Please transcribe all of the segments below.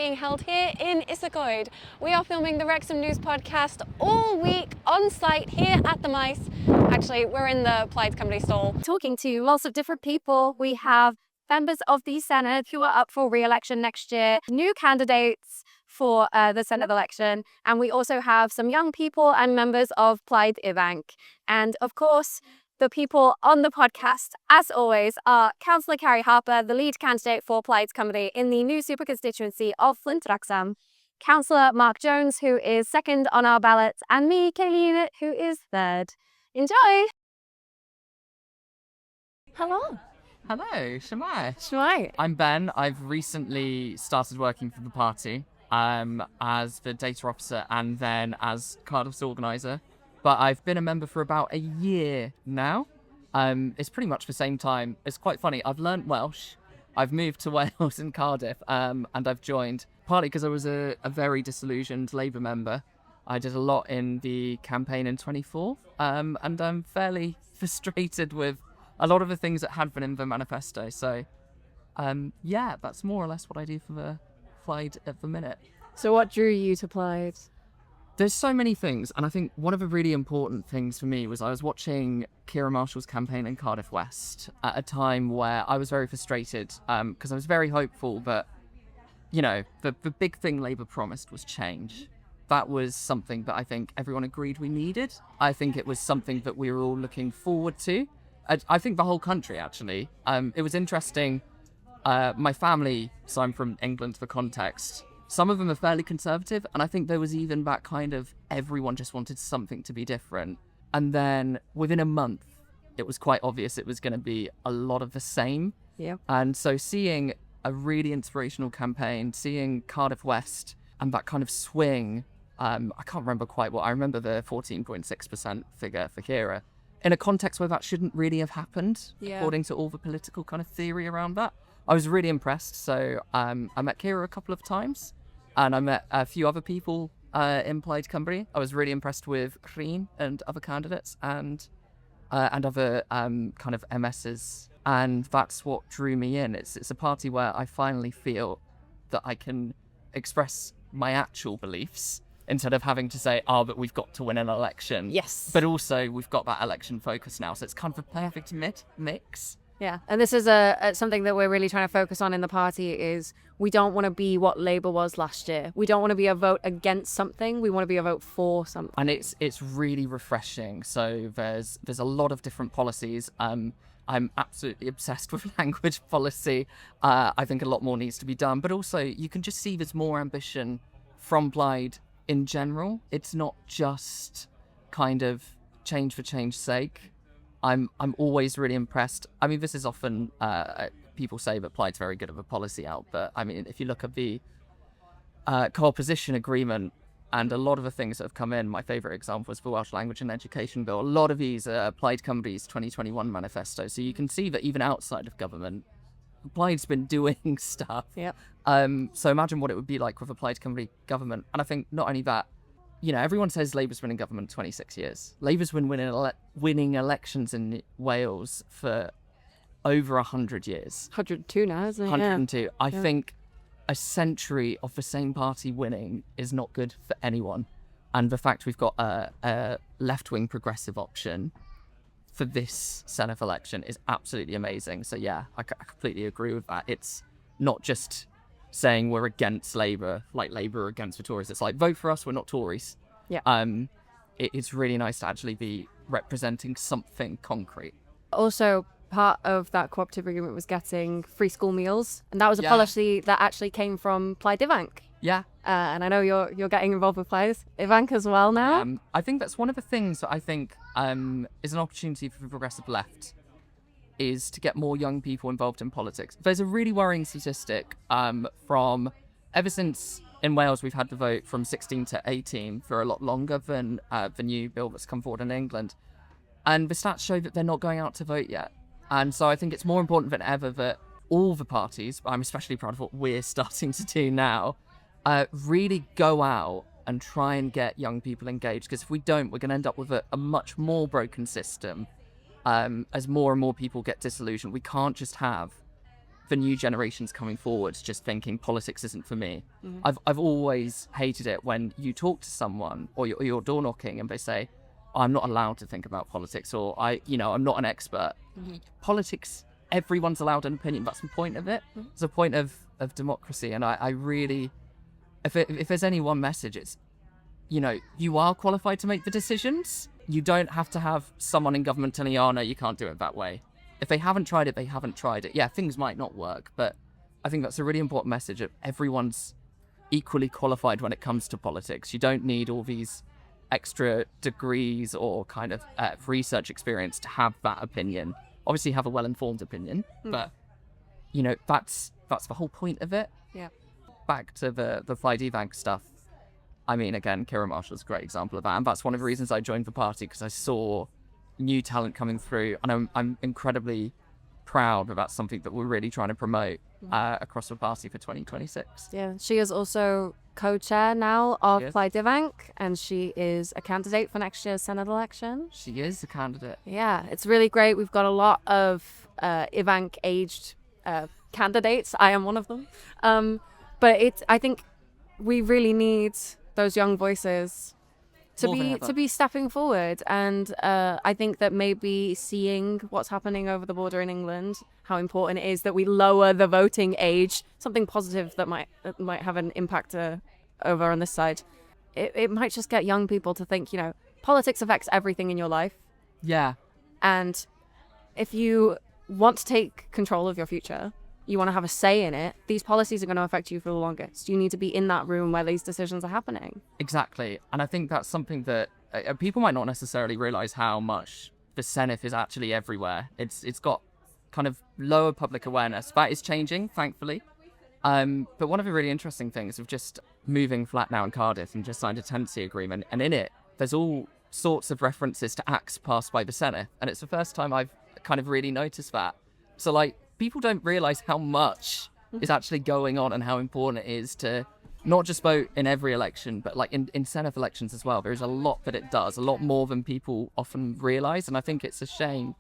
being held here in Isycoed. We are filming the Wrecsam News podcast all week on site here at the Mice. Actually, we're in the Plaid Cymru stall. Talking to lots of different people. We have members of the Senedd who are up for re-election next year, new candidates for the Senedd election, and we also have some young people and members of Plaid Ifanc. And of course, the people on the podcast, as always, are Councillor Carrie Harper, the lead candidate for Plaid Cymru in the new super constituency of Flint Wrecsam, Councillor Marc Jones, who is second on our ballot, and me, Kayleigh Unitt, who is third. Enjoy! Hello. Hello, Shemai. Shemai. I'm Ben. I've recently started working for the party as the data officer and then as Cardiff's organiser. But I've been a member for about a year now. It's pretty much the same time. It's quite funny. I've learnt Welsh. I've moved to Wales in Cardiff and I've joined partly because I was a very disillusioned Labour member. I did a lot in the campaign in 24 and I'm fairly frustrated with a lot of the things that had been in the manifesto. So, yeah, that's more or less what I do for the Plaid at the minute. So what drew you to Plaid? There's so many things, and I think one of the really important things for me was I was watching Ciara Marshall's campaign in Cardiff West at a time where I was very frustrated because I was very hopeful that, you know, the big thing Labour promised was change. That was something that I think everyone agreed we needed. I think it was something that we were all looking forward to. I think the whole country, actually. It was interesting. My family, so I'm from England for context, some of them are fairly conservative, and I think there was even that kind of everyone just wanted something to be different. And then within a month, it was quite obvious it was going to be a lot of the same. Yeah. And so seeing a really inspirational campaign, seeing Cardiff West and that kind of swing, I can't remember quite what, I remember the 14.6% figure for Ciara, in a context where that shouldn't really have happened, according to all the political kind of theory around that. I was really impressed. So I met Ciara a couple of times and I met a few other people in Plaid Cymru. I was really impressed with Cllr and other candidates and other kind of MSs. And that's what drew me in. It's a party where I finally feel that I can express my actual beliefs instead of having to say, oh, but we've got to win an election. Yes. But also we've got that election focus now. So it's kind of a perfect mix. Yeah, and this is something that we're really trying to focus on in the party is we don't want to be what Labour was last year. We don't want to be a vote against something. We want to be a vote for something. And it's really refreshing. So there's a lot of different policies. I'm absolutely obsessed with language policy. I think a lot more needs to be done. But also you can just see there's more ambition from Plaid in general. It's not just kind of change for change's sake. I'm always really impressed. I mean, this is often, people say that Plaid's very good at the policy out, but I mean, if you look at the co-opposition agreement and a lot of the things that have come in, my favourite example was the Welsh Language and Education Bill. A lot of these are Plaid Cymru's 2021 manifesto. So you can see that even outside of government, Plaid's been doing stuff. Yep. So imagine what it would be like with a Plaid Cymru government. And I think not only that, you know, everyone says Labour's been in government 26 years. Labour's been winning elections in Wales for over 100 years. 102 now, isn't it? 102. Yeah. I think a century of the same party winning is not good for anyone. And the fact we've got a left-wing progressive option for this Senedd election is absolutely amazing. So yeah, I completely agree with that. It's not just saying we're against Labour, like Labour are against the Tories. It's like, vote for us, we're not Tories. Yeah. It's really nice to actually be representing something concrete. Also, part of that cooperative agreement was getting free school meals, and that was a policy that actually came from Plaid Ifanc. Yeah. And I know you're getting involved with Plaid Ifanc as well now. I think that's one of the things that I think is an opportunity for the progressive left, is to get more young people involved in politics. There's a really worrying statistic from ever since in Wales we've had the vote from 16 to 18 for a lot longer than the new bill that's come forward in England. And the stats show that they're not going out to vote yet. And so I think it's more important than ever that all the parties, I'm especially proud of what we're starting to do now, really go out and try and get young people engaged. Because if we don't, we're going to end up with a much more broken system as more and more people get disillusioned. We can't just have the new generations coming forward just thinking politics isn't for me. I've always hated it when you talk to someone or you're door knocking and they say, I'm not allowed to think about politics, or I'm not an expert. Politics, everyone's allowed an opinion. That's the point of it. It's a point of democracy. And I really, if there's any one message, it's, you are qualified to make the decisions. You don't have to have someone in government telling you, oh no, you can't do it that way. If they haven't tried it, they haven't tried it. Yeah, things might not work, but I think that's a really important message of everyone's equally qualified when it comes to politics. You don't need all these extra degrees or kind of research experience to have that opinion. Obviously have a well-informed opinion, but that's the whole point of it. Yeah. Back to the Plaid Ifanc stuff. I mean, again, Kayleigh Marshall's a great example of that, and that's one of the reasons I joined the party, because I saw new talent coming through, and I'm incredibly proud that that's something that we're really trying to promote across the party for 2026. Yeah, she is also co-chair now of Plaid Ifanc, and she is a candidate for next year's Senedd election. She is a candidate. Yeah, it's really great. We've got a lot of Ifanc-aged candidates. I am one of them. But I think we really need those young voices to be stepping forward, and I think that maybe seeing what's happening over the border in England, how important it is that we lower the voting age, something positive that might have an impact over on this side. It might just get young people to think, politics affects everything in your life. Yeah. And if you want to take control of your future, you want to have a say in it, these policies are going to affect you for the longest. You need to be in that room where these decisions are happening. Exactly. And I think that's something that people might not necessarily realise how much the Senedd is actually everywhere. It's got kind of lower public awareness. That is changing, thankfully. But one of the really interesting things of just moving flat now in Cardiff and just signed a tenancy agreement, and in it, there's all sorts of references to acts passed by the Senedd. And it's the first time I've kind of really noticed that. So, people don't realise how much is actually going on and how important it is to not just vote in every election, but in Senedd elections as well. There's a lot that it does, a lot more than people often realise. And I think it's a shame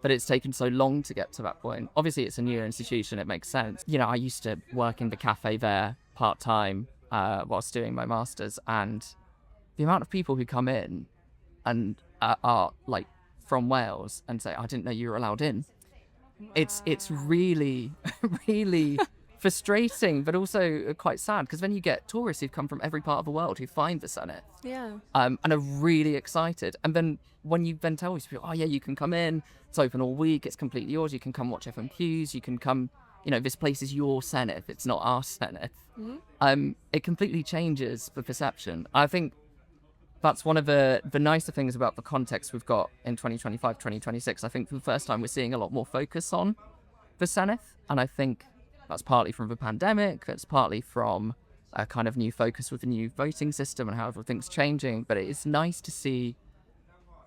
that it's taken so long to get to that point. Obviously, it's a new institution. It makes sense. I used to work in the cafe there part-time whilst doing my master's. And the amount of people who come in and are from Wales and say, I didn't know you were allowed in. It's really, really frustrating, but also quite sad, because then you get tourists who've come from every part of the world who find the Senedd, and are really excited. And then when you then tell these people, oh yeah, you can come in, it's open all week, it's completely yours, you can come watch FMQs, you can come, this place is your Senedd, it's not our Senedd. It completely changes the perception. I think that's one of the nicer things about the context we've got in 2025, 2026. I think for the first time we're seeing a lot more focus on the Senedd, and I think that's partly from the pandemic, that's partly from a kind of new focus with the new voting system and how everything's changing, but it's nice to see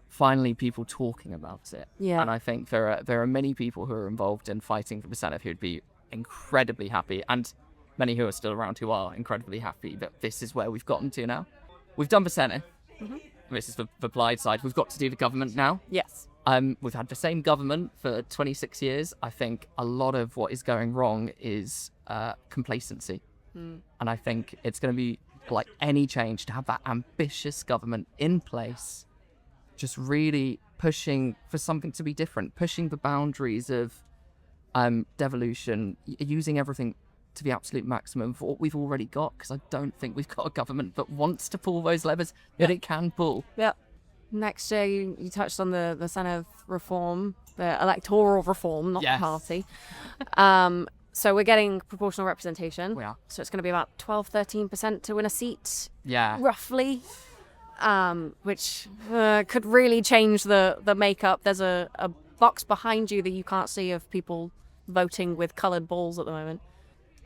finally people talking about it. Yeah. And I think there are many people who are involved in fighting for the Senedd who'd be incredibly happy, and many who are still around who are incredibly happy that this is where we've gotten to now. We've done the Senedd. This is the Plaid side. We've got to do the government now. Yes. We've had the same government for 26 years. I think a lot of what is going wrong is complacency. And I think it's going to be any change to have that ambitious government in place, just really pushing for something to be different, pushing the boundaries of devolution, using everything to the absolute maximum for what we've already got, because I don't think we've got a government that wants to pull those levers that it can pull. Yeah. Next year, you touched on the Senedd reform, the electoral reform, not the party. So we're getting proportional representation. We are. So it's going to be about 12-13% to win a seat, roughly, which could really change the makeup. There's a box behind you that you can't see of people voting with coloured balls at the moment.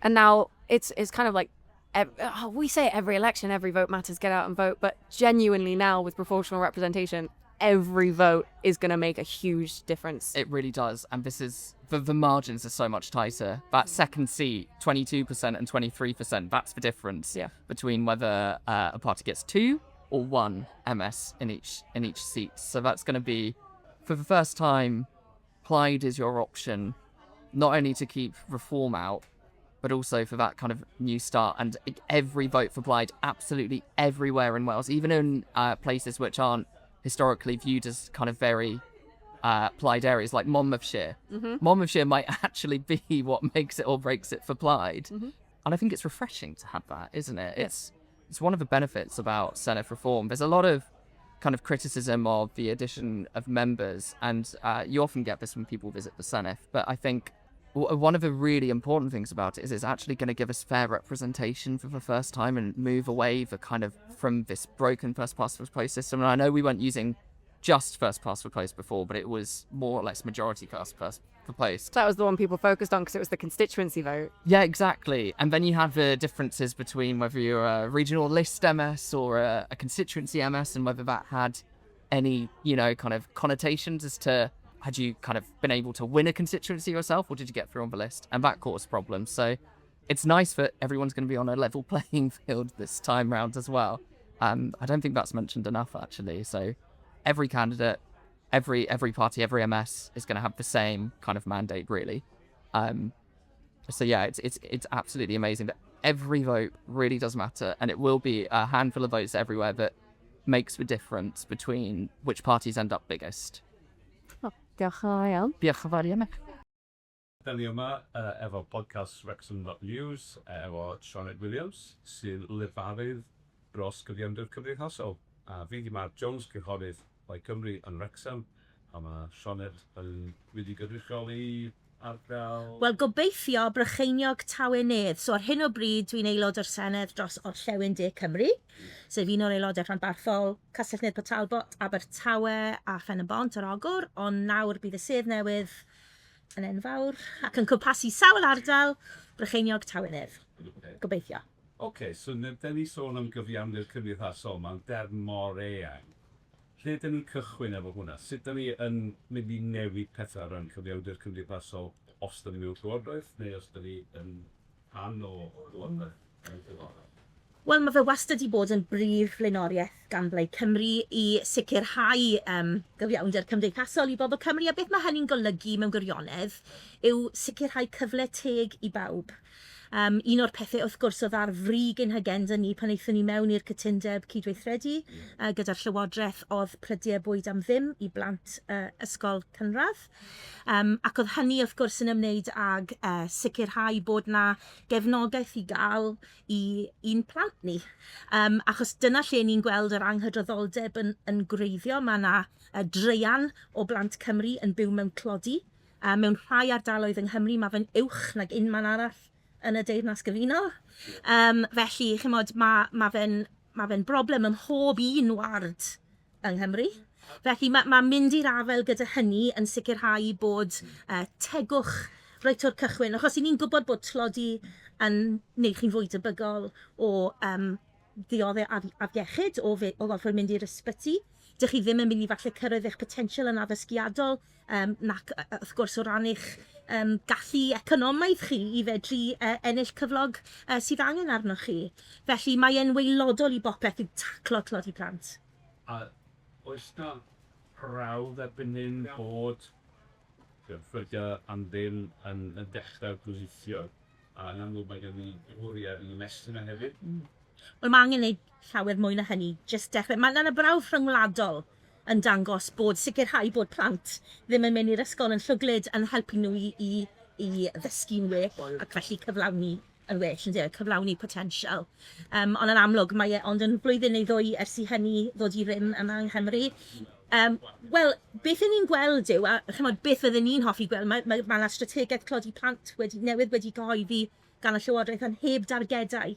And now it's kind of we say every election, every vote matters, get out and vote. But genuinely now with proportional representation, every vote is going to make a huge difference. It really does. And this is, the margins are so much tighter. That second seat, 22% and 23%, that's the difference between whether a party gets 2 or 1 MS in each seat. So that's going to be, for the first time, Plaid is your option not only to keep reform out, but also for that kind of new start. And every vote for Plaid, absolutely everywhere in Wales, even in places which aren't historically viewed as kind of very Plaid areas, like Monmouthshire. Monmouthshire might actually be what makes it or breaks it for Plaid. And I think it's refreshing to have that, isn't it? It's one of the benefits about Senedd reform. There's a lot of kind of criticism of the addition of members, and you often get this when people visit the Senedd, but I think one of the really important things about it is it's actually going to give us fair representation for the first time and move away from this broken first past first post system. And I know we weren't using just first past first post before, but it was more or less majority first past for post. That was the one people focused on because it was the constituency vote. Yeah, exactly. And then you have the differences between whether you're a regional list MS or a constituency MS, and whether that had any, kind of connotations as to had you kind of been able to win a constituency yourself, or did you get through on the list? And that caused problems. So it's nice that everyone's going to be on a level playing field this time round as well. I don't think that's mentioned enough, actually. So every candidate, every party, every MS is going to have the same kind of mandate, really. So yeah, it's absolutely amazing that every vote really does matter, and it will be a handful of votes everywhere that makes the difference between which parties end up biggest. Diolch yn fawr iawn. Diolch yn fawr iawn. Da ni yma efo podcast Wrecsam News efo Sioned Williams, sy'n lefarydd dros gyfiawnder cymdeithasol. A fi di Marc Jones, cynghorydd Plaid Cymru yn Wrecsam, a mae Sioned yn wedi gydrychioli ardal... Wel, gobeithio Brycheiniog Tawenedd. So ar hyn o bryd dwi'n aelod o'r Senedd dros Orllewin De Cymru. So fi'n o'r aelodau rhanbarthol Castell Nedd Talbot, Abertawe a Phen-y-bont yr Ogwr, ond nawr bydd y sedd newydd yn enfawr ac yn cwmpasu sawl ardal Brycheiniog Tawenedd. Gobeithio. Oce, so da ni sôn am gyfiawnder cymdeithasol, mae'n derm mor eang. Lle da ni'n cychwyn efo hwnna? Sut da ni yn mynd i newid pethau ran cyfiawnder cymdeithasol, os da ni mewn llywodraeth, neu os da ni yn rhan o llywodraeth? Wel, mae fe wastad i bod yn brif flaenoriaeth gan Plaid Cymru i sicrhau gyfiawnder cymdeithasol i bobl Cymru, a beth mae hynny'n golygu mewn gwirionedd yw sicrhau cyfle teg i bawb. Un o'r pethau wrth gwrs oedd ar frig ein hagenda ni pan eithon ni mewn i'r cytundeb cydweithredu gyda'r Llywodraeth oedd prydiau bwyd am ddim i blant ysgol cynradd. Ac oedd hynny wrth gwrs yn ymwneud ag sicrhau bod na gefnogaeth i gael i un plant ni. Achos dyna lle ni'n gweld yr anghydraddoldeb yn gwreiddio. Mae yna dreian o blant Cymru yn byw mewn clodi. Mewn rhai ardaloedd yng Nghymru mae fe'n uwch nag unman arall yn y deyrnas gyfunol. Felly, chymod, mae fe'n broblem ym mhob un ward yng Nghymru. Felly, mae mynd i'r afel gyda hynny yn sicrhau bod tegwch reit o'r cychwyn. Achos i ni'n gwybod bod tlodi yn neud chi'n fwy debygol o ddioddau afiechyd o gorfod mynd i'r ysbyty. Dych chi ddim yn mynd i falle cyrraedd eich potensial yn addysgiadol, nac wrth gwrs o ran eich gallu economaidd chi i fedru ennill cyflog sydd angen arnoch chi. Felly mae e'n waelodol i bopeth i taclo tlodi plant. A oes na prawf erbyn hyn bod ffrydiau andyn yn dechrau gwsithio, a yn amlwg mae gen i hwriau yn ymestyn yna hefyd? Wel, mae angen gwneud llawer mwy na hynny, just dechrau. Mae yna brawf rhyngwladol yn dangos bod sicrhau bod plant ddim yn mynd i'r ysgol yn llwglyd yn helpu nhw i ddysgu'n well ac felly cyflawni yn well, cyflawni potensial. Ond yn amlwg, mae ond yn blwyddyn neu ddwy ers i hynny ddod i rym yma yng Nghymru. Wel, beth ni'n gweld yw, a chymod, beth fydden ni'n hoffi gweld, mae yna strategaeth clodi plant newydd wedi gyhoeddi gan y Llywodraeth yn heb dargedau.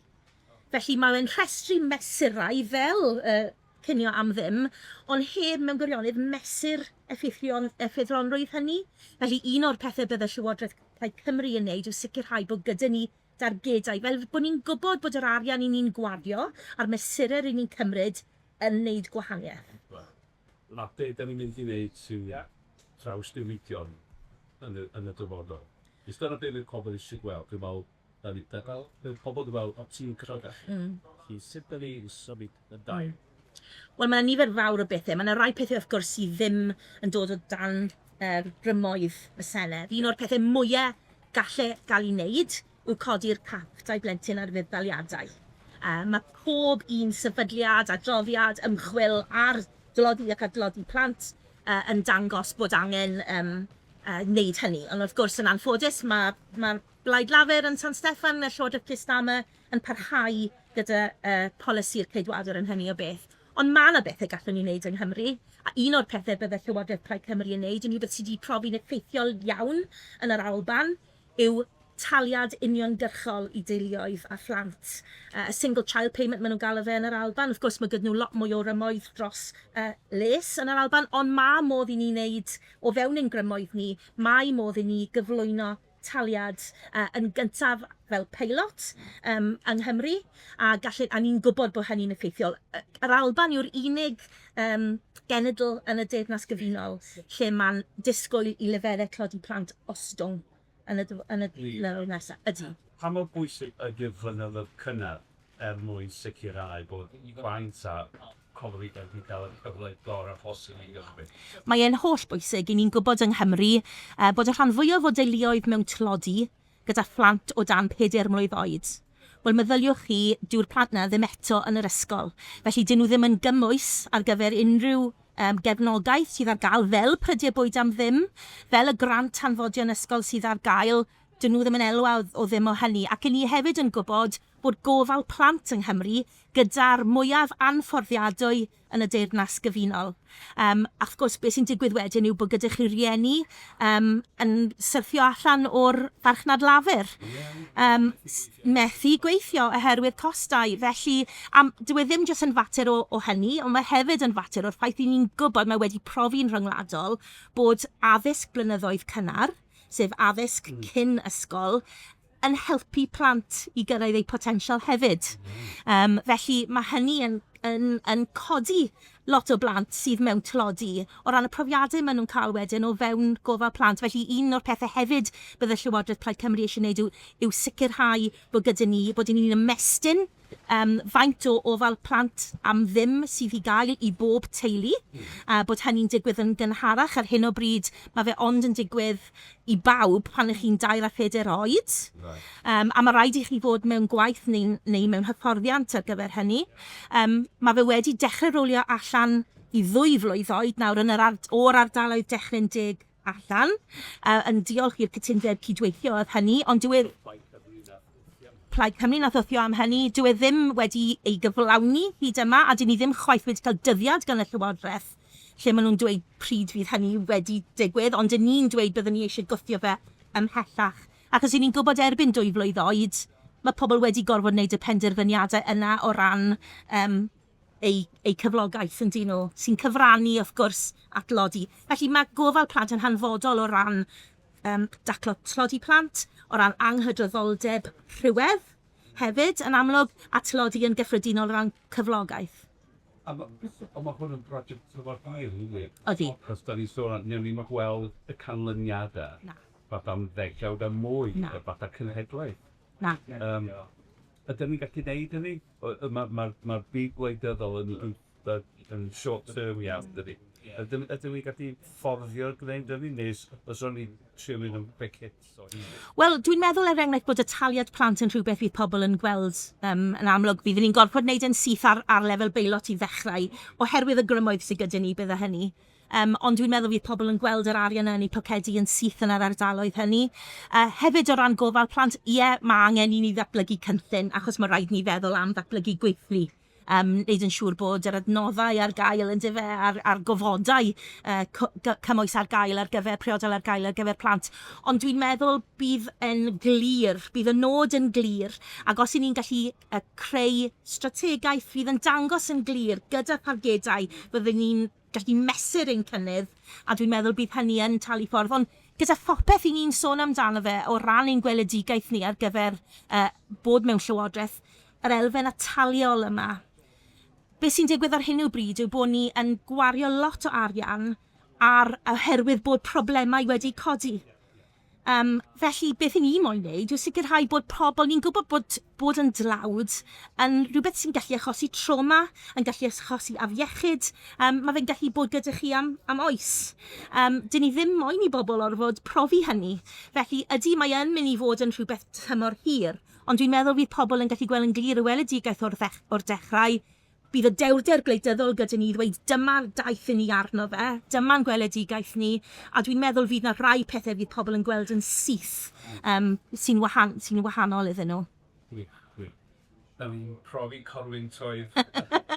Felly mae'n rhestru mesurau fel cynio am ddim, ond heb mewn gwirionedd mesur effeithlonrwydd hynny. Felly un o'r pethau bydd y Llywodraeth Plaid Cymru yn neud yw sicrhau bod gyda ni dargedau, fel bod ni'n gwybod bod yr arian i ni'n gwario a'r mesurau i ni'n cymryd yn neud gwahaniaeth. Na, be da ni'n mynd i wneud sy'n trawsnewidion yn y dyfodol? Is dyna be ni'n pobl eisiau gweld? Dwi'n meddwl, pobl dwi'n meddwl, o ti'n cyrraedd. Sut da ni'n symud y dair? Wel, mae yna nifer fawr o bethau. Mae yna rai pethau, wrth gwrs, sydd ddim yn dod o dan rymoedd y Senedd. Un o'r pethau mwyaf gallai gael ei wneud yw codi'r cap dau blentyn ar fuddaliadau. Mae pob un sefydliad, adroddiad, ymchwil ar dlodi ac adlodi plant yn dangos bod angen wneud hynny. Ond wrth gwrs yn anffodus, mae Blaid Lafur yn San Steffan, y Llywodraeth Plisdama, yn parhau gyda polisi'r ceidwadwr yn hynny o beth. Ond mae yna bethau gallwn ni wneud yng Nghymru, a un o'r pethau byddai Llywodraeth Plaid Cymru yn wneud, yn rhywbeth sydd wedi profi'n effeithiol iawn yn yr Alban, yw taliad uniongyrchol I deuluoedd a phlant. A single child payment maen nhw'n galw fe yn yr Alban. Wrth gwrs mae gyda nhw lot mwy o rymoedd dros les yn yr Alban, ond mae modd I ni wneud o fewn ein grymoedd ni, mae modd I ni gyflwyno taliad yn gyntaf fel peilot yng Nghymru, a ni'n gwybod bod hynny'n effeithiol. Yr Alban yw'r unig genedl yn y Deyrnas Gyfunol lle mae'n disgwyl I lefelau clodi plant ostwng yn y blynyddoedd nesaf. Ydy. Pa mor bwysig ydy'r flynyddoedd cynnar mwyn sicrhau bod faint a cofrydau wedi cael y cyfle gorau posib I Gymru? Mae'n holl bwysig I ni'n gwybod yng Nghymru bod y rhan fwyaf o deuluoedd mewn tlodi gyda phlant o dan 4 mlwydd oed. Wel, meddyliwch chi, dyw'r plant na ddim eto yn yr ysgol. Felly, dyn nhw ddim yn gymwys ar gyfer unrhyw gefnogaeth sydd ar gael fel prydiau bwyd am ddim, fel y grant hanfodion ysgol sydd ar gael, dyn nhw ddim yn elw o ddim o hynny. Ac ni hefyd yn gwybod bod gofal plant yng Nghymru gyda'r mwyaf anfforddiadwy yn y Deyrnas Gyfunol. A wrth gwrs, beth sy'n digwydd wedyn yw bod gyda chi rieni yn syrthio allan o'r farchnad lafur. Methu gweithio oherwydd costau. Felly, dyw e ddim jyst yn fater o hynny, ond mae hefyd yn fater o'r ffaith I ni'n gwybod mae wedi profi'n rhyngwladol bod addysg blynyddoedd cynnar, sef addysg cyn ysgol, yn helpu plant I gyrraedd eu potensial hefyd. Felly mae hynny yn codi lot o blant sydd mewn tlodi o ran y profiadau maen nhw'n cael wedyn o fewn gofal plant. Felly un o'r pethau hefyd bydd y Llywodraeth Plaid Cymru eisiau gwneud yw sicrhau bod gyda ni, bod ni'n ymestyn faint o ofal plant am ddim sydd I gael I bob teulu, bod hynny'n digwydd yn gynharach ar hyn o bryd. Mae fe ond yn digwydd I bawb pan ych chi'n 2 a 4 oed. A mae rhaid I chi fod mewn gwaith neu mewn hyfforddiant ar gyfer hynny. Mae fe wedi dechrau rolio allan I 2 flwydd oed nawr yn o'r ardaloedd dechrau'n dig allan. Yn diolch i'r cytundeb cydweithio oedd hynny, ond dyw Plaid Cymru nath wthio am hynny, dyw e ddim wedi ei gyflawni hyd yma, a dyn ni ddim chwaith wedi cael dyddiad gan y Llywodraeth lle maen nhw'n dweud pryd fydd hynny wedi digwydd, ond dyn ni'n dweud byddwn ni eisiau gwthio fe ymhellach. Achos ni'n gwybod erbyn 2 flwydd oed, mae pobl wedi gorfod wneud y penderfyniadau yna o ran eu cyflogaeth yn dyn nhw, sy'n cyfrannu, wrth gwrs, at lodi. Felly mae gofal plant yn hanfodol o ran daclo tlodi plant, o ran anghydraddoldeb rhywedd hefyd, yn amlwg, a tlodi yn gyffredinol o ran cyflogaeth. Ond mae hwn yn brosiect Llywodraeth Plaid, Ydy. Cos da ni sôn, ni'n ddim yn gweld y canlyniadau. Fath am 10 a mwy, fath a cenhedlaeth. Na. Ydyn ni'n gallu gwneud hynny? Mae'r byd gwleidyddol yn short term iawn, dydy. Ydyn ni'n gallu fforddio gwneud hynny, neu os o'n i'n trio mynd yn becet? Wel, dwi'n meddwl enghraifft bod y taliad plant yn rhywbeth fydd pobl yn gweld yn amlwg. Bydd ni'n gorfod wneud yn syth ar lefel beilot I ddechrau, oherwydd y grymoedd sydd gyda ni bydda hynny. Ond dwi'n meddwl fydd pobl yn gweld yr arian yn ei pocedu yn syth yn yr ardaloedd hynny. Hefyd o ran gofal plant, mae angen I ni ddatblygu cynllun, achos mae rhaid ni feddwl am ddatblygu gweithlu. Neud yn siŵr bod yr adnoddau ar gael yn dife a'r gofodau cymwys ar gael ar gyfer, priodol ar gael ar gyfer plant. Ond dwi'n meddwl bydd y nod yn glir, ac os ni'n gallu creu strategaeth fydd yn dangos yn glir gyda targedau, byddwn ni'n gallu mesur ein cynnydd, a dwi'n meddwl bydd hynny yn talu ffordd. Ond gyda phopeth I ni'n sôn amdano fe o ran ein gweledigaeth ni ar gyfer bod mewn llywodraeth, yr elfen ataliol yma. Be sy'n digwydd ar hyn o bryd yw bod ni yn gwario lot o arian oherwydd bod problemau wedi codi. Felly, beth i ni moyn wneud yw sicrhau bod pobl, ni'n gwybod bod yn dlawd yn rhywbeth sy'n gallu achosi trauma, yn gallu achosi afiechyd. Mae fe'n gallu bod gyda chi am oes. Dyn ni ddim moyn i bobl orfod profi hynny. Felly, ydy mae yn mynd i fod yn rhywbeth tymor hir, ond dwi'n meddwl bydd pobl yn gallu gweld yn glir y weledigaeth o'r dechrau. Bydd y dewrder gwleidyddol gyda ni ddweud dyma'r daith i ni arno fe, dyma'n gweledigaeth ni, a dwi'n meddwl fydd na rai pethau fydd pobl yn gweld yn syth sy'n wahanol iddyn nhw. Gwych. Da ni'n profi corwyntoedd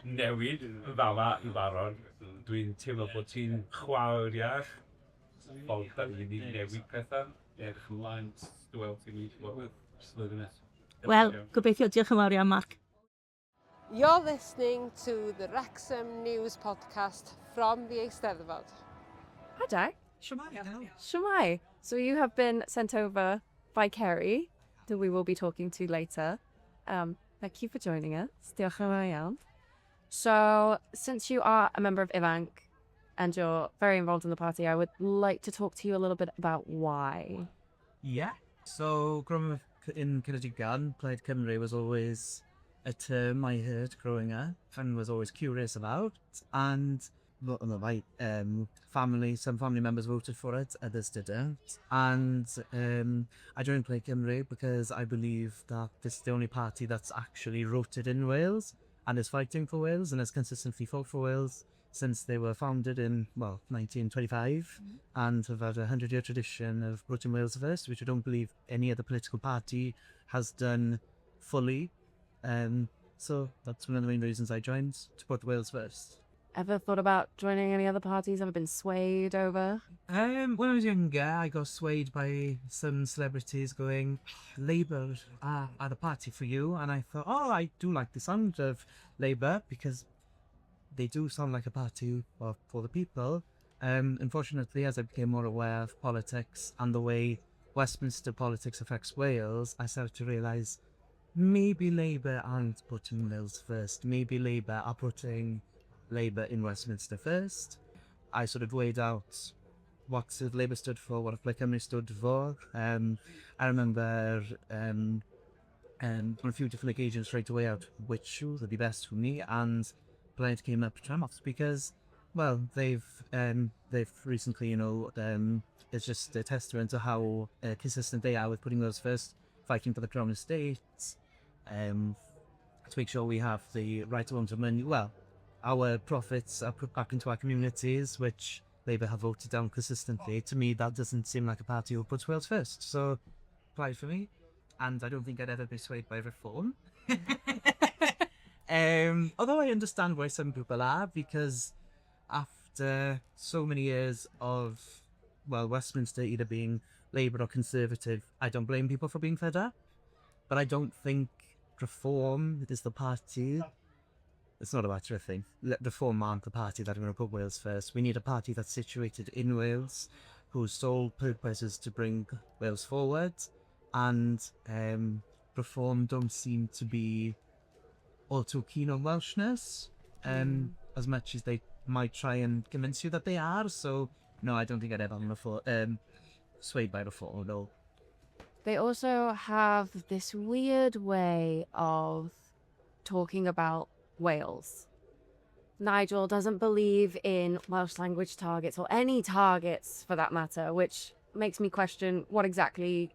newid fama yn barod. Dwi'n teimlo bod ti'n chwaraeach, bod da ni'n newid pethau. Edrych ymlaen, dwi'n weld i ni flwyddyn nes. Wel, gobeithio, diolch yn fawr iawn, Marc. You're listening to the Wrecsam News podcast from the Eisteddfod. Hi, Jack. Shemai. So you have been sent over by Kerry, who we will be talking to later. Thank you for joining us. Diolch yn fawr iawn. So, since you are a member of Ifanc and you're very involved in the party, I would like to talk to you a little bit about why. Yeah. So, growing up in Kayleigh, Plaid Cymru was always a term I heard growing up and was always curious about. And my some family members voted for it, others didn't. And I joined Plaid Cymru because I believe that this is the only party that's actually rooted in Wales and is fighting for Wales and has consistently fought for Wales since they were founded in, 1925 and have had a 100-year tradition of putting Wales first, which I don't believe any other political party has done fully. So that's one of the main reasons I joined, to put Wales first. Ever thought about joining any other parties? Ever been swayed over? When I was younger, I got swayed by some celebrities going, Labour are the party for you. And I thought, I do like the sound of Labour because they do sound like a party for the people. Unfortunately, as I became more aware of politics and the way Westminster politics affects Wales, I started to realise maybe Labour aren't putting Wales first. Maybe Labour are putting Labour in Westminster first. I sort of weighed out what Labour stood for, what Plaid Cymru stood for. I remember on a few different occasions trying to weigh out which shoes would be best for me, and Plaid came up trumps because, they've recently, it's just a testament to how consistent they are with putting those first, fighting for the Crown Estate, to make sure we have the right amount of money. Our profits are put back into our communities, which Labour have voted down consistently. To me, that doesn't seem like a party who puts Wales first. So, Plaid for me. And I don't think I'd ever be swayed by reform. Although I understand why some people are, because after so many years of, Westminster either being Labour or Conservative, I don't blame people for being fed up. But I don't think reform is the party. It's not a matter of thing. Reform aren't the party that are going to put Wales first. We need a party that's situated in Wales, whose sole purpose is to bring Wales forward. And reform don't seem to be all too keen on Welshness, as much as they might try and convince you that they are. So, no, I don't think I'd ever been swayed by reform, no. They also have this weird way of talking about Wales. Nigel doesn't believe in Welsh language targets or any targets for that matter, which makes me question what exactly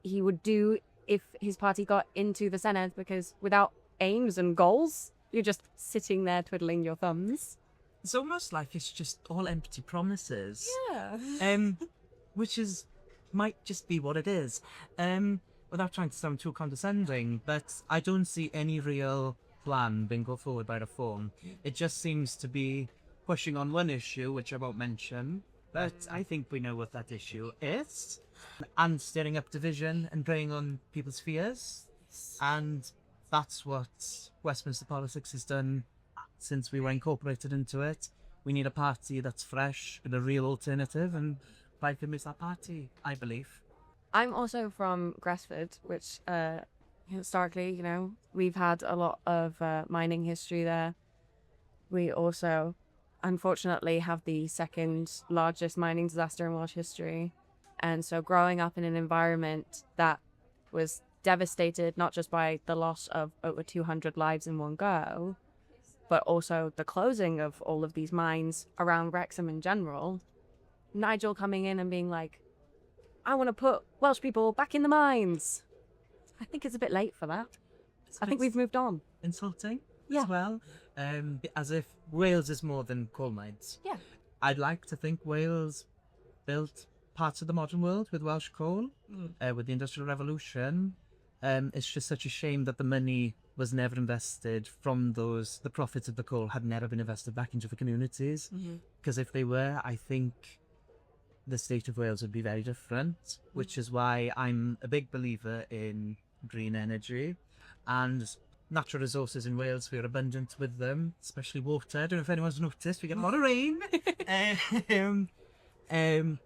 he would do if his party got into the Senedd, because without aims and goals, you're just sitting there twiddling your thumbs. It's almost like it's just all empty promises. Yeah. Which might just be what it is. Without trying to sound too condescending, but I don't see any real plan being put forward by reform. It just seems to be pushing on one issue, which I won't mention, but I think we know what that issue is, and stirring up division and preying on people's fears. And that's what Westminster politics has done since we were incorporated into it. We need a party that's fresh and a real alternative, and Plaid Cymru is that party, I believe. I'm also from Gresford, which historically, we've had a lot of mining history there. We also, unfortunately, have the second largest mining disaster in Welsh history. And so growing up in an environment that was devastated not just by the loss of over 200 lives in one go, but also the closing of all of these mines around Wrexham in general, Nigel coming in and being like, I want to put Welsh people back in the mines. I think it's a bit late for that. I think we've moved on. Insulting Yeah. as well. As if Wales is more than coal mines. Yeah. I'd like to think Wales built parts of the modern world with Welsh coal, with the Industrial Revolution. It's just such a shame that the money was never invested from the profits of the coal had never been invested back into the communities. Because if they were, I think the state of Wales would be very different, which is why I'm a big believer in green energy and natural resources in Wales. We're abundant with them, especially water. I don't know if anyone's noticed, we get a lot of rain.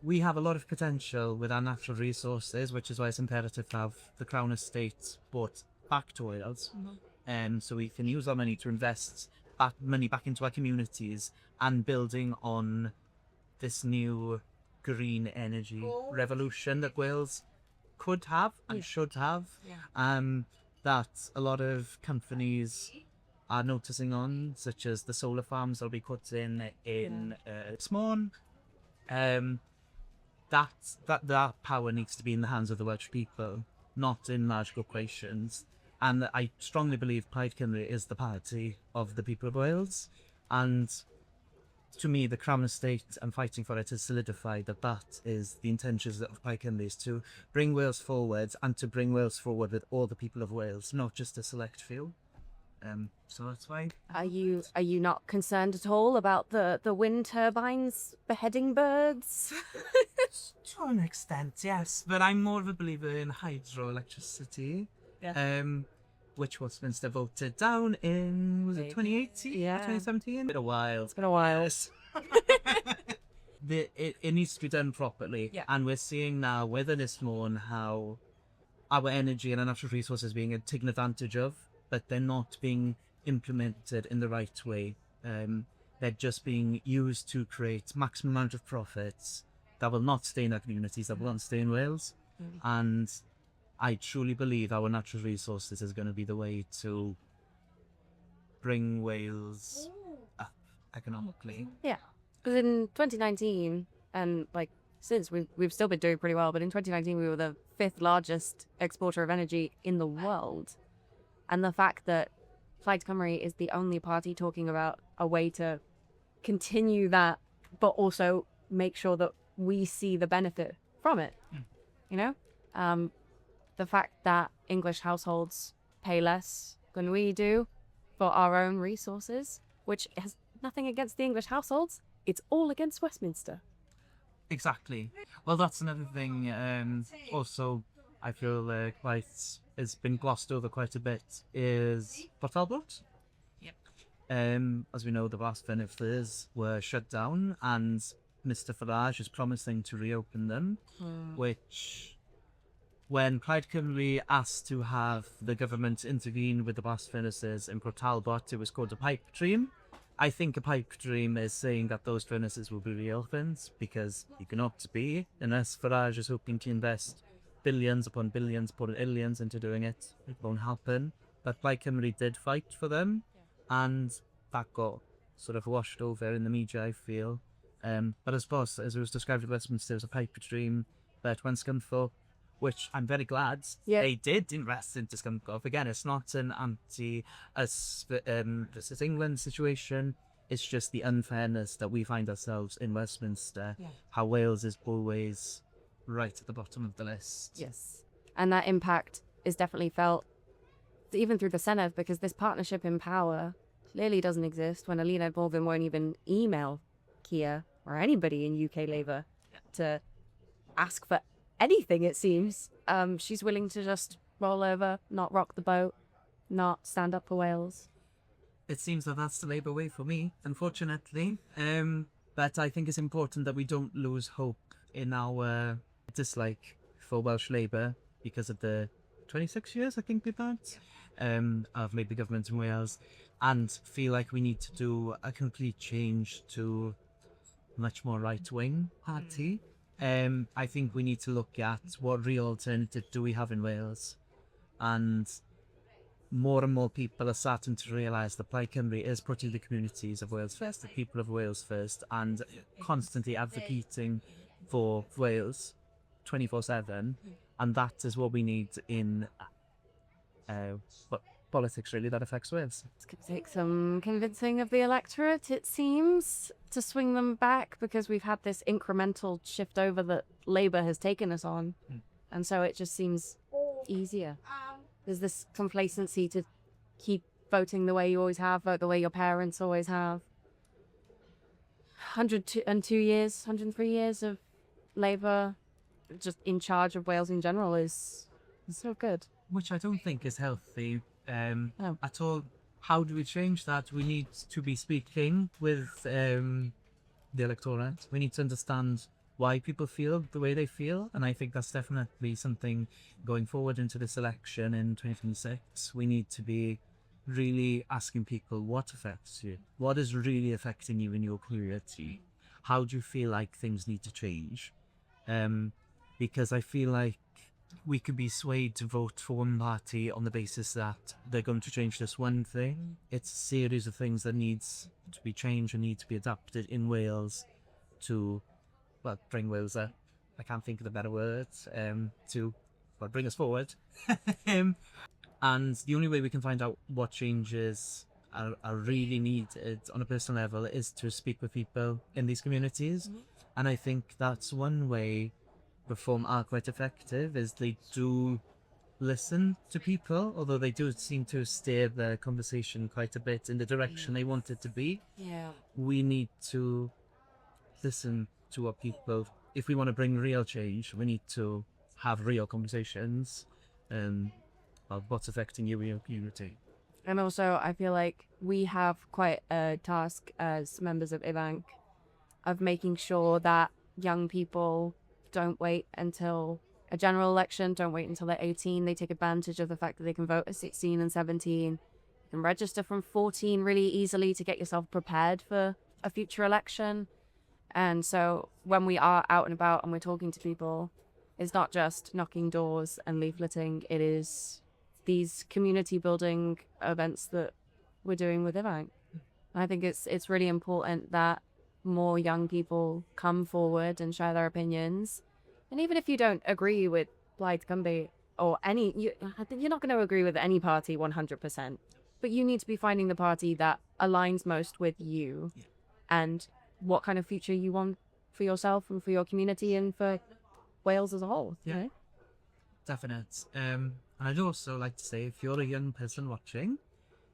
We have a lot of potential with our natural resources, which is why it's imperative to have the Crown Estate brought back to Wales. So we can use our money to invest money back into our communities and building on this new green energy revolution that Wales could have and should have. That a lot of companies are noticing on, such as the solar farms that'll be put in Smon. That power needs to be in the hands of the Welsh people, not in large corporations. And I strongly believe Plaid Cymru is the party of the people of Wales. And to me, the Crown Estate and fighting for it has solidified that is the intentions of Plaid Cymru, is to bring Wales forward and to bring Wales forward with all the people of Wales, not just a select few. So that's why. Are you not concerned at all about the wind turbines beheading birds? To an extent, yes, but I'm more of a believer in hydroelectricity. Which Westminster voted down in, was it 2018? Yeah. 2017? Been a while. It's been a while. Yes. It needs to be done properly. Yeah. And we're seeing now with Ynysmon how our energy and our natural resources are being taken advantage of, but they're not being implemented in the right way. They're just being used to create maximum amount of profits that will not stay in our communities, that will not stay in Wales. And I truly believe our natural resources is going to be the way to bring Wales up economically. Yeah, because in 2019, and like since we've still been doing pretty well, but in 2019 we were the 5th largest exporter of energy in the world. And the fact that Plaid Cymru is the only party talking about a way to continue that, but also make sure that we see the benefit from it, you know? The fact that English households pay less than we do for our own resources, which has nothing against the English households, it's all against Westminster. Exactly. Well, that's another thing. Also, I feel quite has been glossed over quite a bit is Port Talbot. As we know, the blast furnaces were shut down, and Mr. Farage is promising to reopen them, which. When Plaid Cymru asked to have the government intervene with the blast furnaces in Port Talbot, it was called a pipe dream. I think a pipe dream is saying that those furnaces will be reopened, because they cannot be, unless Farage is hoping to invest billions upon billions upon billions into doing it. It won't happen. But Plaid Cymru did fight for them, and that got sort of washed over in the media, I feel. But I suppose, as it was described at Westminster, it was a pipe dream, but when Scunthorpe, which I'm very glad they did invest into Scunthorpe. Again, it's not an anti-us versus England situation. It's just the unfairness that we find ourselves in Westminster. How Wales is always right at the bottom of the list. Yes. And that impact is definitely felt even through the Senedd, because this partnership in power clearly doesn't exist when Alina Morgan won't even email Keir or anybody in UK Labour to ask for anything, it seems. She's willing to just roll over, not rock the boat, not stand up for Wales. It seems that that's the Labour way for me, unfortunately. But I think it's important that we don't lose hope in our dislike for Welsh Labour because of the 26 years, I think we've had, of Labour government in Wales, and feel like we need to do a complete change to a much more right-wing party. I think we need to look at what real alternative do we have in Wales. And more people are starting to realise that Plaid Cymru is putting the communities of Wales first, the people of Wales first, and constantly advocating for Wales 24/7. And that is what we need in politics, really, that affects Wales. It's going to take some convincing of the electorate, it seems, to swing them back, because we've had this incremental shift over that Labour has taken us on. And so it just seems easier. There's this complacency to keep voting the way you always have, vote the way your parents always have. 102 years, 103 years of Labour just in charge of Wales in general is so good. Which I don't think is healthy at all. How do we change that? We need to be speaking with the electorate. We need to understand why people feel the way they feel, and I think that's definitely something going forward into this election in 2026. We need to be really asking people what affects you, what is really affecting you in your community, how do you feel like things need to change, because I feel like we could be swayed to vote for one party on the basis that they're going to change this one thing. It's a series of things that needs to be changed and need to be adapted in Wales to, well, bring Wales up. I can't think of the better words, to, well, bring us forward. And the only way we can find out what changes are really needed on a personal level is to speak with people in these communities. And I think that's one way Reform are quite effective, is they do listen to people, although they do seem to steer the conversation quite a bit in the direction they want it to be. Yeah. We We need to listen to what people, if we want to bring real change, we need to have real conversations about what's affecting you in your community. And also, I feel like we have quite a task as members of Ifanc of making sure that young people don't wait until a general election, don't wait until they're 18. They take advantage of the fact that they can vote at 16 and 17. You can register from 14 really easily to get yourself prepared for a future election. And so when we are out and about and we're talking to people, it's not just knocking doors and leafleting, it is these community building events that we're doing with Ifanc. I think it's really important that more young people come forward and share their opinions. And even if you don't agree with Plaid Cymru or you're not going to agree with any party 100%, but you need to be finding the party that aligns most with you and what kind of future you want for yourself and for your community and for Wales as a whole. Yeah. You know? Definite. And I'd also like to say, if you're a young person watching,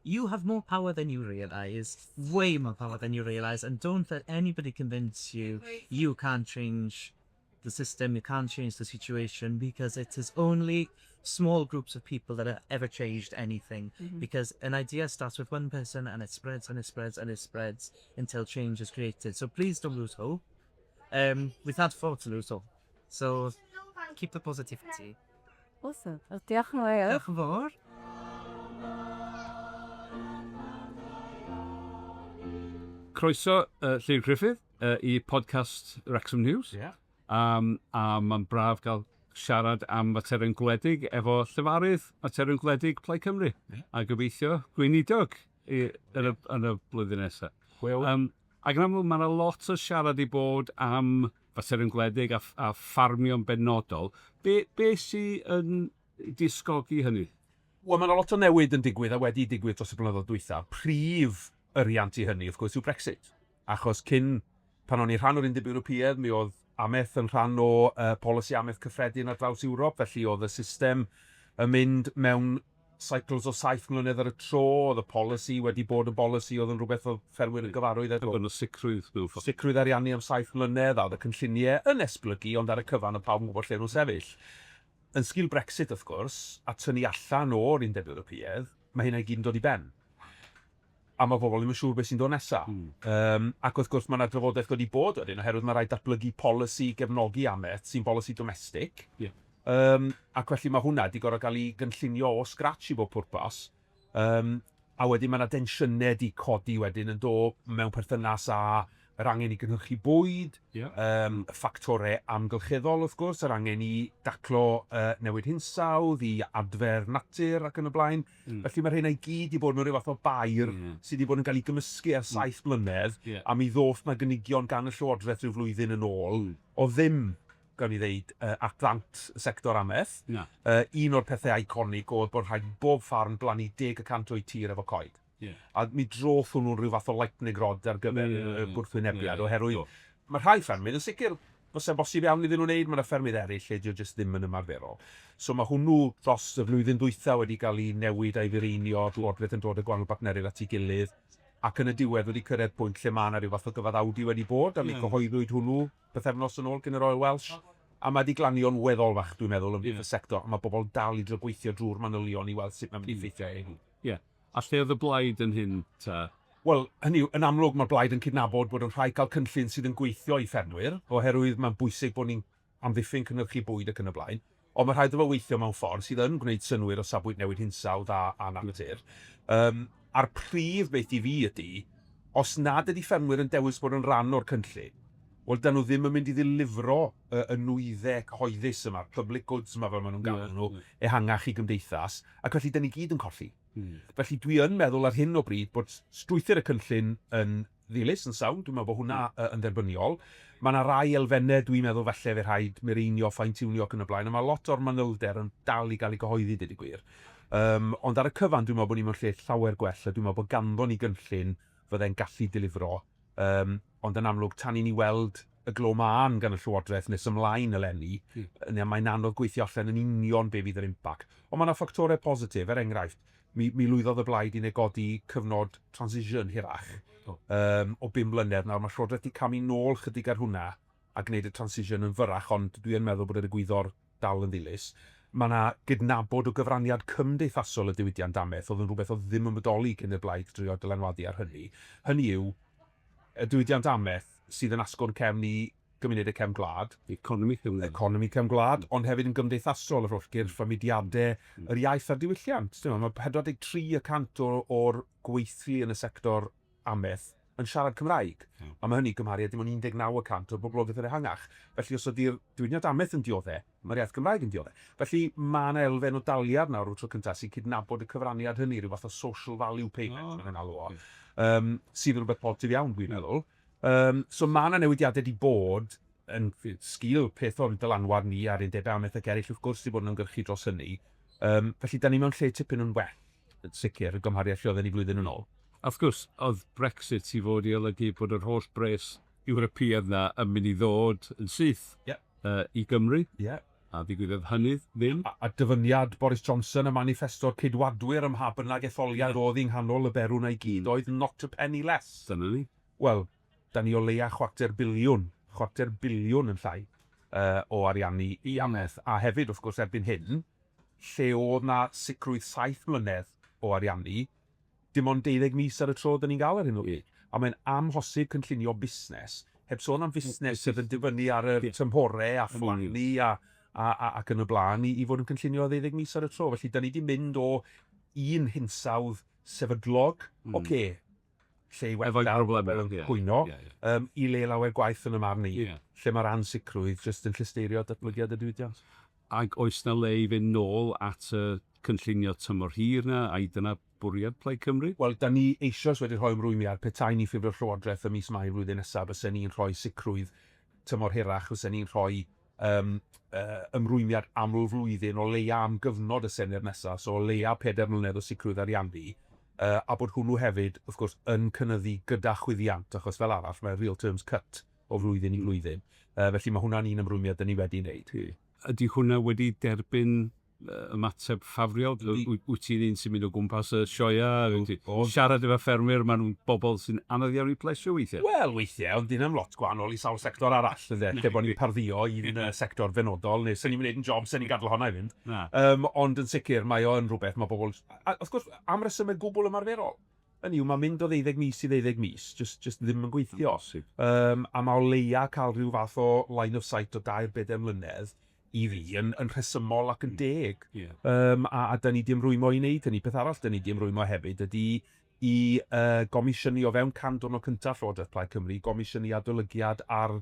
you have more power than you realise, way more power than you realise, and don't let anybody convince you you can't change the system, you can't change the situation, because it is only small groups of people that have ever changed anything, because an idea starts with one person and it spreads and it spreads and it spreads until change is created. So please don't lose hope. We can't afford to lose hope. So keep the positivity. Awesome. Diolch yn fawr. Diolch yn fawr. Croeso, Llyr Griffith, i podcast Wrecsam News. Yeah. A mae'n braf gael siarad am materion gwledig efo llefarydd materion gwledig Plaid Cymru. A gobeithio gweinidog yn y blwyddyn nesaf. Ac yn amlwg, mae yna lot o siarad i bod am materion gwledig a ffarmio'n benodol. Be sy'n disgogi hynny? Wel, mae yna lot o newid yn digwydd a wedi digwydd dros y blynyddoedd dwytha. Prif yrriant i hynny, wrth gwrs, yw Brexit. Achos cyn pan o'n i rhan o'r Undeb Ewropeaidd, mi oedd amaeth yn rhan o polisi amaeth cyffredin ar draws Ewrop, felly oedd y system yn mynd mewn cycles o 7 mlynedd ar y tro, oedd y polisi wedi bod yn bolisi oedd yn rhywbeth o fferwyr yn gyfarwydd. Yn y sicrwydd, mewn ffordd. Sicrwydd ariannu am 7 mlynedd, a oedd y cynlluniau yn esblygu, ond ar y cyfan y pawb yn gwybod lle nhw'n sefyll. Yn sgil Brexit, wrth gwrs, a tynnu allan o'r Undeb Ewropeaidd, mae hynna i gyd yn dod i ben. A mae bobl ddim yn siŵr beth sy'n dod nesaf. Ac wrth gwrs mae yna drafodaeth wedi bod wedyn, oherwydd mae rhaid datblygu polisi gefnogi amaeth sy'n bolisi domestig. Ac felly mae hwnna wedi gorfod cael ei gynllunio o scratch i bob pwrpas. A wedyn mae yna densiynau wedi codi wedyn yn dod mewn perthynas â yr angen i gynhyrchu bwyd, Ie. y ffactorau amgylcheddol wrth gwrs, yr angen i daclo newid hinsawdd, i adfer natur ac yn y blaen. Felly mae rheina i gyd i bod mewn rhyw fath o bair sydd wedi bod yn cael ei gymysgu ar 7 mlynedd, a mi ddoth mae gynigion gan y Llywodraeth rhyw flwyddyn yn ôl, o ddim, gan i ddeud, at ddant y sector amaeth. Un o'r pethau iconig oedd bod rhaid bob ffarm blannu 10% o'i tir efo coed. A mi droth hwnnw'n rhyw fath o lightning rod ar gyfer y gwrthwynebiad oherwydd mae rhai ffermydd yn sicr fysa'n bosib iawn iddyn nhw'n wneud, mae yna ffermydd eraill lle dio jyst ddim yn ymarferol. So mae hwnnw dros y flwyddyn dwytha wedi cael ei newid a'i fireinio, Llywodraeth yn dod y gwahanol bartneriaid at ei gilydd, ac yn y diwedd wedi cyrraedd pwynt lle mae yna rhyw fath o gyfaddawdi wedi bod, a mi gyhoeddwyd hwnnw bythefnos yn ôl gen yr Royal Welsh. A mae wedi glanio'n weddol fach, dwi'n meddwl, yn y sector, a mae bobl dal i gweithio drwy'r manylion i weld sut mae'n mynd i ffeithio. A lle oedd y blaid yn hyn ta? Wel, hynny yw, yn amlwg mae'r blaid yn cydnabod bod yn rhaid cael cynllun sydd yn gweithio i ffermwyr, oherwydd mae'n bwysig bod ni'n amddiffyn cynhyrchu bwyd ac yn y blaen, ond mae rhaid o weithio mewn ffordd sydd yn gwneud synwyr o safbwynt newid hinsawdd a natur. A'r prif beth i fi ydy, os nad ydy ffermwyr yn dewis bod yn rhan o'r cynllun, wel, dyn nhw ddim yn mynd i ddilifro y nwydde cyhoeddus yma, public goods yma fel maen nhw'n galw nhw, ehangach i gymdeithas, ac felly dyn ni gyd yn colli. Felly dwi yn meddwl ar hyn o bryd bod strwythyr y cynllun yn ddilys, yn sawn, dwi'n meddwl bod hwnna yn dderbyniol. Mae yna rai elfennau dwi'n meddwl falle fe rhaid mireinio, fine-tunio ac yn y blaen, a mae lot o'r manylder yn dal i gael ei gyhoeddi, dydy gwir. Ond ar y cyfan dwi'n meddwl bod ni mewn lle llawer gwell, a dwi'n meddwl bod ganddo ni gynllun fydde'n gallu dilifro. Ond yn amlwg, tan i ni weld y glo ma'n gan y Llywodraeth nes ymlaen eleni, mae'n anodd gweithio allan yn union be fydd yr impact. Ond mae yna ffactorau positif, enghraifft. Mi lwyddodd y blaid i negodi cyfnod transition hirach o 5 mlynedd. Nawr mae Llywodraeth wedi camu nôl chydig ar hwnna a gwneud y transition yn fyrach, ond dwi'n meddwl bod y gwyddor dal yn ddilys. Mae yna gydnabod o gyfraniad cymdeithasol y diwydiant amaeth, oedd yn rhywbeth o ddim yn bodoli cyn y blaid drio dylanwadu ar hynny. Hynny yw, y diwydiant amaeth sydd yn asgwrn cefn i gymunedau cefn gwlad. Economi cefn gwlad, ond hefyd yn gymdeithasol y rhollgyrr ffamiliadau yr iaith a'r diwylliant. Mae 43% o'r gweithlu yn y sector amaeth yn siarad Cymraeg. A mae hynny gymharu dim ond 19% o boblogaeth yr ehangach. Felly os ydy'r diwydiant amaeth yn dioddau, mae'r iaith Gymraeg yn dioddau. Felly mae yna elfen o daliad nawr o'r tro cyntaf sy'n cydnabod y cyfraniad hynny, rhyw fath o social value payment yn alw o. Sydd yn rhywbeth positif iawn, dwi'n meddwl. So mae yna newidiadau wedi bod yn sgil peth o'r dylanwad ni ar un debau amaeth ac eraill wrth gwrs wedi bod yn ymgyrchu dros hynny. Felly da ni mewn lle tipyn yn well, yn sicr, y gymhariaeth lle oedden ni flwyddyn yn ôl. Wrth gwrs, oedd Brexit i fod i olygu bod yr holl bres Ewropeaidd na yn mynd i ddod yn syth i Gymru. A ddigwyddodd hynny ddim. A dyfyniad Boris Johnson, y manifesto'r cydwadwyr ym mha bynnag etholiad oedd i'n nghanol y berw na i gyd, oedd not a penny less. Dyna ni. Wel, da ni o leia chwarter biliwn yn llai o ariannu i amaeth. A hefyd, wrth gwrs, erbyn hyn, lle oedd na sicrwydd 7 mlynedd o ariannu, dim ond 12 mis ar y tro da ni'n gael ar hyn o bryd. A mae'n amhosib cynllunio busnes, heb sôn am fusnes sydd yn dibynnu ar y tymhorau a phlannu ac yn y blaen i fod yn cynllunio 12 mis ar y tro. Felly, da ni wedi mynd o un hinsawdd sefydlog, lle problemau yn cwyno, i le lawer gwaith yn y marn ni, lle mae'r ansicrwydd jyst yn llysteirio datblygiad y diwydiant. Ac oes na le i fynd nôl at y cynllunio tymor hir na, a dyna bwriad Plaid Cymru? Wel, da ni eisoes wedi rhoi ymrwymiad petai ni ffurfio'r Llywodraeth ym mis Mai flwyddyn nesaf, bysen ni'n rhoi sicrwydd tymor hirach, bysen ni'n rhoi ymrwymiad aml flwyddyn o leia am gyfnod y Senedd nesaf, so o leia 4 mlynedd o sicrwydd ariannu, a bod hwnnw hefyd, wrth gwrs, yn cynyddu gyda chwyddiant, achos fel arall, mae real terms cut o flwyddyn i flwyddyn. Felly mae hwnna'n un ymrwymiad da ni wedi wneud. Ydy hwnna wedi derbyn ymateb ffafriol? Wyt ti'n un sy'n mynd o gwmpas y sioia? Siarad efo ffermwyr, maen nhw'n bobl sy'n anodd iawn i plesio weithiau? Wel, weithiau, ond dyn am lot gwahanol i sawl sector arall, lle bod ni'n parddio i'n sector fenodol, neu sy'n ni'n mynd i'n job, sy'n ni'n gadael honna i fynd. Ond yn sicr, mae o'n rhywbeth, mae bobl... Wrth gwrs, am resymau gwbl ymarferol. Hynny yw, mae'n mynd o 12 mis i 12 mis, just ddim yn gweithio. A mae o leia cael rhyw fath o line of sight o 2-3 mlynedd i fi yn rhesymol ac yn deg. A da ni di ymrwymo i wneud hynny. Peth arall da ni di ymrwymo hefyd ydy i gomisiynu o fewn 100 diwrnod cyntaf Llywodraeth Plaid Cymru, gomisiynu adolygiad ar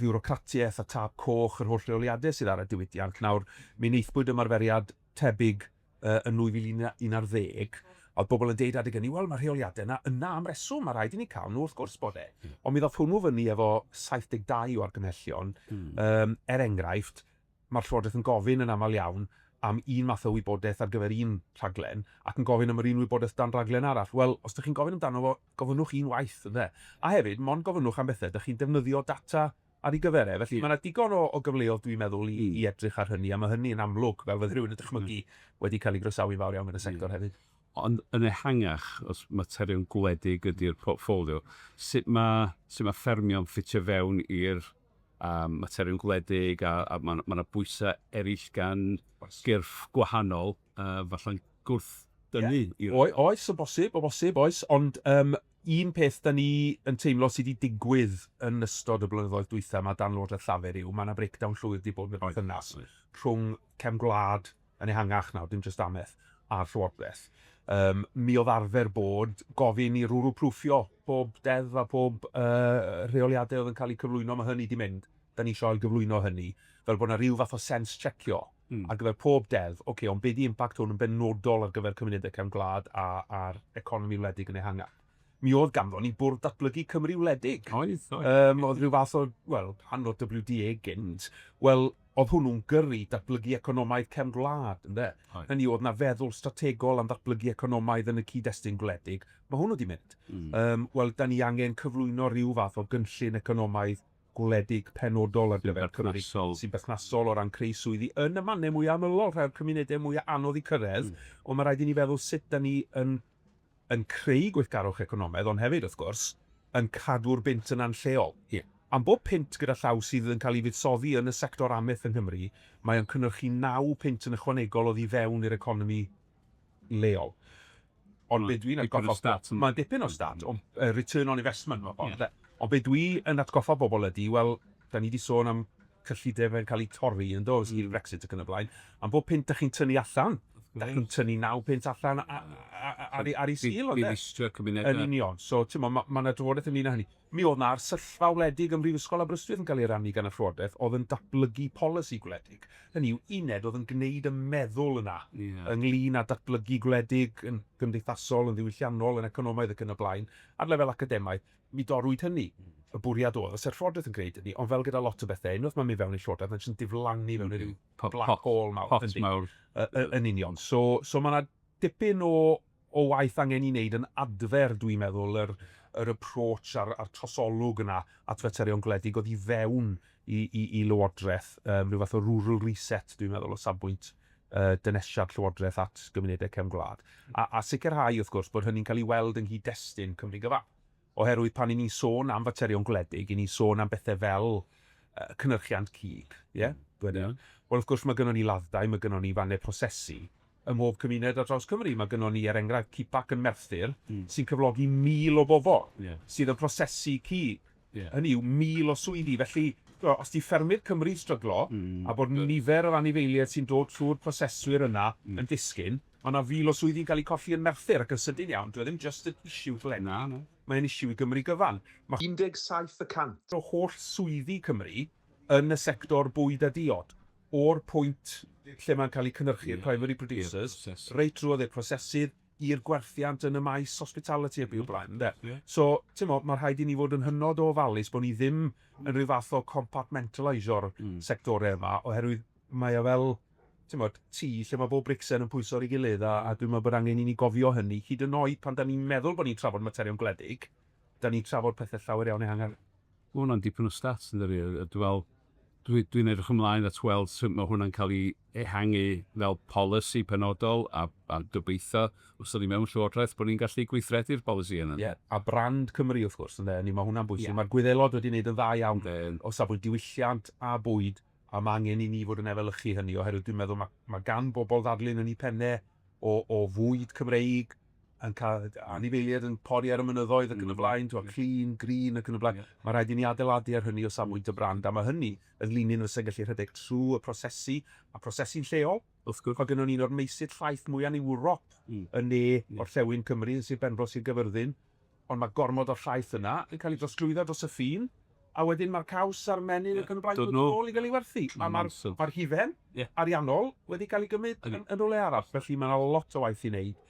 fiwrocratiaeth a tap coch yr holl reoliadau sydd ar y diwydiant. Nawr, mi wneithbwyd ymarferiad tebyg yn 2011, a oedd bobl yn deud adeg hynny, wel, mae'r rheoliadau yna am reswm, mae rhaid i ni cael nhw, wrth gwrs bod e. Ond mi ddoth hwnnw fyny efo 72 o argymhellion. Enghraifft, mae'r Llywodraeth yn gofyn yn aml iawn am un math o wybodaeth ar gyfer un rhaglen, ac yn gofyn am yr un wybodaeth dan rhaglen arall. Wel, os ydych chi'n gofyn amdano fo, gofynnwch un waith, ynde. A hefyd, mond gofynnwch am bethau, ydych chi'n defnyddio data ar ei gyfer e. Felly mae yna digon o gyfleoedd dwi'n meddwl i edrych ar hynny, a mae hynny yn amlwg, fel fydd rhywun yn dychmygu wedi cael ei groesawu fawr iawn yn y sector hefyd. Ond yn ehangach, os materion gwledig ydy'r portfolio, sut mae ffermio'n ffitio fewn i'r materion gwledig a mae yna bwysau eraill gan gyrff gwahanol falle'n gwrth dynnu? Oes, o bosib, oes, ond un peth da ni yn teimlo sydd wedi digwydd yn ystod y blynyddoedd dwytha mae dan Llywodraeth Llafur yw, mae yna breakdown llwyr wedi bod yn berthynas rhwng cefn gwlad yn ehangach nawr, dim just ameth, a'r Llywodraeth. Mi oedd arfer bod gofyn i rwrw-prwffio pob deddf a pob rheoliadau oedd yn cael eu cyflwyno, mae hynny wedi mynd. Da ni eisiau gyflwyno hynny, fel bod yna rhyw fath o sens checio ar gyfer pob deddf. Ond be di impact hwn yn benodol ar gyfer cymunedau cefn gwlad a'r economi wledig yn ehangach. Mi oedd ganddo ni bwrdd datblygu Cymru wledig. Oedd rhyw fath o, wel, pan o'r WDA gynt, wel, oedd hwnnw'n gyrru datblygu economaidd cefn gwlad, ynddo? Hynny oedd na feddwl strategol am datblygu economaidd yn y cyd-destun gwledig. Mae hwnnw wedi mynd. Wel, da ni angen cyflwyno rhyw fath o gynllun economaidd gwledig penodol ar gyfer Cymru sy'n berthnasol o ran creu swyddi yn y mannau mwyaf amylol, rhai'r cymunedau mwyaf anodd i cyrraedd, ond mae rhaid i ni feddwl sut da ni yn creu gweithgarwch economaidd, ond hefyd, wrth gwrs, yn cadw'r bint yna'n lleol. Am bob pint gyda llaw sydd yn cael ei fuddsoddi yn y sector amaeth yng Nghymru, mae o'n cynnyrchu 9 pint yn ychwanegol oddi fewn i'r economi leol. Ond be dwi'n atgoffa... Mae'n dipyn o stat, return on investment. Ond be dwi yn atgoffa bobl ydy, wel, da ni wedi sôn am cyllideb yn cael ei torri yn dos i'r Brexit ac yn y blaen. Am bob pint ydych chi'n tynnu allan, ydych chi'n tynnu 9 pint allan ar ei syl, yn union. So, mae yna drafodaeth ynglyn â hynny. Mi oedd na'r sylfa wledig ym Mhrifysgol Aberystwyth yn cael ei rannu gan y Llywodraeth, oedd yn datblygu polisi gwledig. Hynny yw, uned oedd yn gwneud y meddwl yna, ynglyn â datblygu gwledig yn gymdeithasol, yn ddiwylliannol, yn economaidd ac yn y blaen. Ar lefel academaidd, mi dorwyd hynny. Y bwriad oedd, os yw'r Llywodraeth yn gwneud hynny, ond fel gyda lot o bethau, unwaith mae'n mynd fewn i'r Llywodraeth, mae'n jyst diflannu fewn i'r black hole mawr. Yn union. So mae yna dipyn o waith angen i wneud yn adfer, dwi'n meddwl, yr approach a'r trosolwg yna at faterion gwledig oedd i fewn i Lywodraeth, rhyw fath o rural reset, dwi'n meddwl, o safbwynt dynesiad Llywodraeth at gymunedau cefn gwlad. A sicrhau, wrth gwrs, bod hynny'n cael ei weld yn nghyd-destun Cymru gyfan. Oherwydd pan i ni'n sôn am faterion gwledig, i ni'n sôn am bethau fel cynnyrchiant cig. Wel, wrth gwrs, mae gynnon ni laddau, mae gynnon ni fannau prosesu, ym mhob cymuned ar draws Cymru. Mae gynnon ni, enghraifft, Cipac yn Merthyr, sy'n cyflogi 1000 o bobl sydd yn prosesu cig. Hynny yw 1000 o swyddi. Felly, os di ffermydd Cymru stryglo, a bod nifer o anifeiliaid sy'n dod trwy'r proseswyr yna yn disgyn, mae yna 1000 o swyddi'n cael eu colli yn Merthyr ac yn sydyn iawn. Dwi ddim just yn issue glenna. Mae'n issue i Gymru gyfan. Mae 17% o holl swyddi Cymru yn y sector bwyd a diod, o'r pwynt lle mae'n cael ei cynhyrchu'r primary producers, reit drwodd i'r prosesydd, i'r gwerthiant yn y maes hospitality a byw blaen. So, mae rhaid i ni fod yn hynod o ofalus bod ni ddim yn rhyw fath o compartmentalisio'r sectorau yma, oherwydd mae o fel, tŷ lle mae bob bricsen yn pwyso ar ei gilydd, a dwi'n meddwl bod angen i ni gofio hynny, hyd yn oed pan da ni'n meddwl bod ni'n trafod materion gwledig, da ni'n trafod pethau llawer iawn ehangach. Mae hwnna'n dipyn o stats yn dweud. Dwi'n edrych ymlaen at weld sut mae hwnna'n cael ei ehangu fel polisi penodol a dybeitho os ydym mewn Llywodraeth bod ni'n gallu gweithredu'r polisi yna. A brand Cymru, wrth gwrs, mae hwnna'n bwysig. Mae'r Gwyddelod wedi gwneud yn dda iawn o safbwynt diwylliant a bwyd, a mae angen i ni fod yn efelychu hynny, oherwydd dwi'n meddwl mae gan bobl ddadlun yn eu pennau o fwyd Cymreig, yn cael anifeiliaid yn pori ar y mynyddoedd ac yn y blaen, clean, green ac yn y blaen. Mae rhaid i ni adeiladu ar hynny o samwynt y brand, a mae hynny yn linyn fysa'n gallu rhedeg trwy y prosesu, a prosesu'n lleol. Mae gennym ni'n o'r meysydd llaeth mwyaf yn Ewrop yn ne Orllewin Cymru yn Sir Benfro Sir Gyfyrddin, ond mae gormod o'r llaeth yna yn cael ei drosglwyddo dros y ffin, a wedyn mae'r caws a'r menyn ac yn y blaen dod nôl i gael ei werthu. Mae'r hifen ariannol wedi cael ei gymryd yn ole arall, felly mae yna lot o waith i wneud.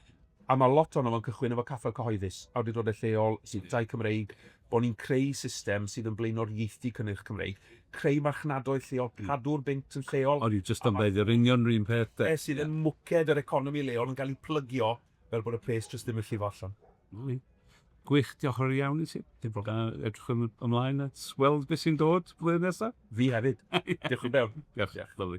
A mae lot o'n yn cychwyn efo caffael cyhoeddus, awdurdodau lleol, siwtau Cymreig, bod ni'n creu system sydd yn blaenor ieithu cynnyrch Cymreig, creu marchnadoedd lleol, cadw'r bynt yn lleol. O'n i jyst yn dweud yr union rhywun peth. Sydd yn mwced yr economi leol yn cael ei plygio fel bod y pres jyst ddim yn llifo allan. Gwych, diolch yn iawn i ti. Edrych ymlaen at weld beth sy'n dod blwyddyn nesaf. Fi hefyd. Diolch yn fawr. Diolch, lyflu.